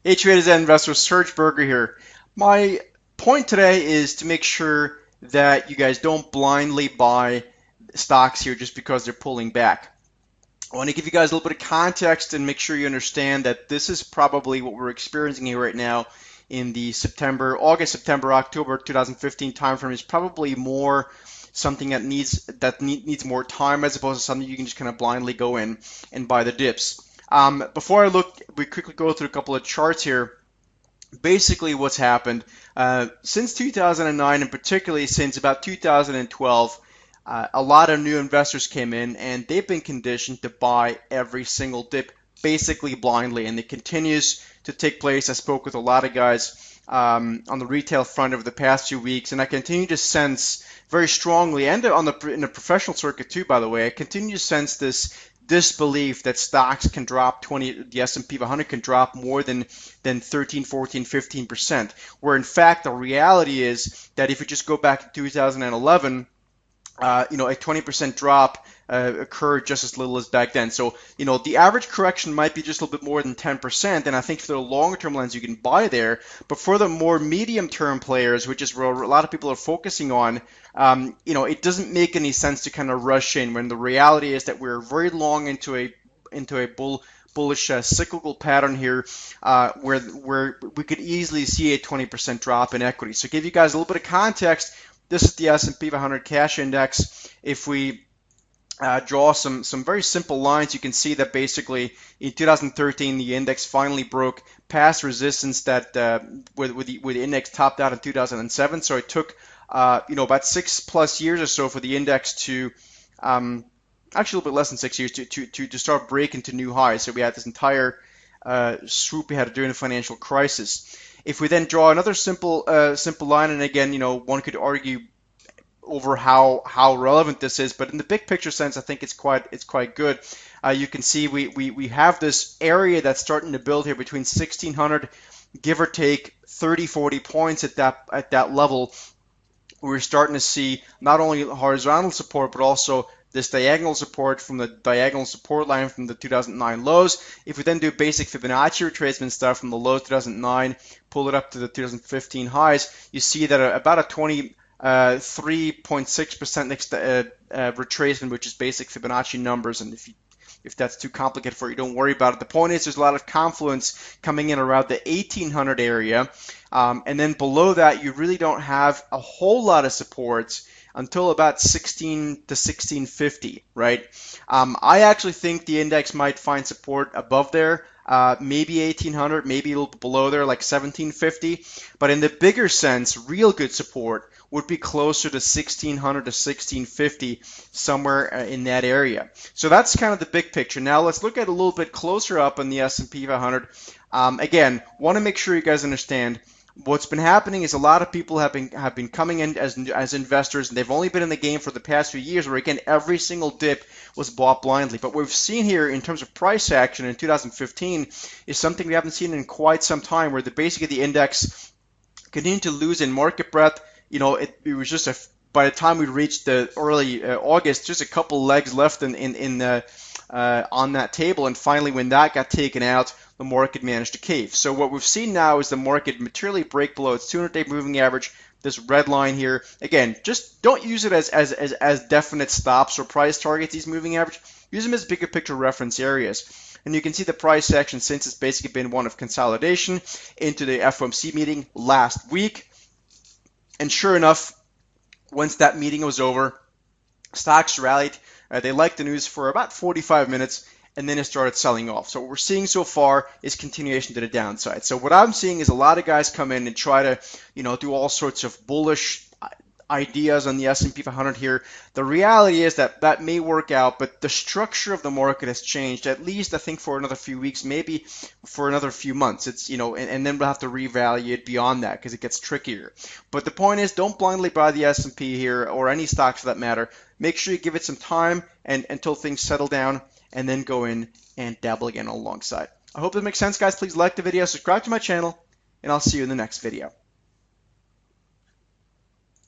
Hey traders and investors, Serge Berger here. My point today is to make sure that you guys don't blindly buy stocks here just because they're pulling back. I want to give you guys a little bit of context and make sure you understand that this is probably what we're experiencing here right now in the August, September, October 2015 timeframe is probably more something that needs more time as opposed to something you can just kind of blindly go in and buy the dips. Before we quickly go through a couple of charts here. Basically, what's happened since 2009, and particularly since about 2012, a lot of new investors came in, and they've been conditioned to buy every single dip basically blindly, and it continues to take place. I spoke with a lot of guys on the retail front over the past few weeks, and I continue to sense very strongly, and in the professional circuit too, by the way, I continue to sense this disbelief that stocks can drop the S&P 500 can drop more than 13, 14, 15%, where in fact the reality is that if you just go back to 2011, a 20% drop occurred just as little as back then. So, the average correction might be just a little bit more than 10%, and I think for the longer term lens you can buy there. But for the more medium term players, which is where a lot of people are focusing on, it doesn't make any sense to kind of rush in when the reality is that we're very long into a bullish cyclical pattern here, where we could easily see a 20% drop in equity. So, to give you guys a little bit of context, this is the S&P 500 cash index. If we draw some very simple lines, you can see that basically in 2013 the index finally broke past resistance that where the index topped out in 2007. So it took about 6+ years or so for the index to actually a little bit less than 6 years to start breaking to new highs. So we had this entire swoop we had during the financial crisis. If we then draw another simple line, and again, one could argue over how relevant this is, but in the big picture sense, I think it's quite good. You can see we have this area that's starting to build here between 1600, give or take 30-40 points at that level. We're starting to see not only horizontal support but also this diagonal support from the diagonal support line from the 2009 lows. If we then do basic Fibonacci retracement stuff from the lows 2009, pull it up to the 2015 highs, you see that about a 3.6% retracement, which is basic Fibonacci numbers. And if that's too complicated for you, don't worry about it. The point is there's a lot of confluence coming in around the 1800 area. And then below that, you really don't have a whole lot of supports until about 16 to 1650, right? I actually think the index might find support above there, maybe 1800, maybe a little bit below there, like 1750. But in the bigger sense, real good support would be closer to 1600 to 1650, somewhere in that area. So that's kind of the big picture. Now let's look at a little bit closer up on the S&P 500. Again, want to make sure you guys understand. What's been happening is a lot of people have been coming in as investors, and they've only been in the game for the past few years, where again every single dip was bought blindly. But what we've seen here in terms of price action in 2015 is something we haven't seen in quite some time, where basically the index continued to lose in market breadth. It was just by the time we reached the early August, just a couple legs left on that table, and finally when that got taken out, the market managed to cave. So what we've seen now is the market materially break below its 200-day moving average, this red line here. Again, just don't use it as definite stops or price targets, these moving average. Use them as bigger picture reference areas. And you can see the price action since it's basically been one of consolidation into the FOMC meeting last week. And sure enough, once that meeting was over, stocks rallied. They liked the news for about 45 minutes, and then it started selling off. So what we're seeing so far is continuation to the downside. So what I'm seeing is a lot of guys come in and try to, do all sorts of bullish ideas on the S&P 500 here. The reality is that may work out, but the structure of the market has changed, at least I think for another few weeks, maybe for another few months. It's, and then we'll have to revalue it beyond that because it gets trickier. But the point is, don't blindly buy the S&P here, or any stock for that matter. Make sure you give it some time and until things settle down, and then go in and dabble again alongside. I hope that makes sense, guys. Please like the video, subscribe to my channel, and I'll see you in the next video.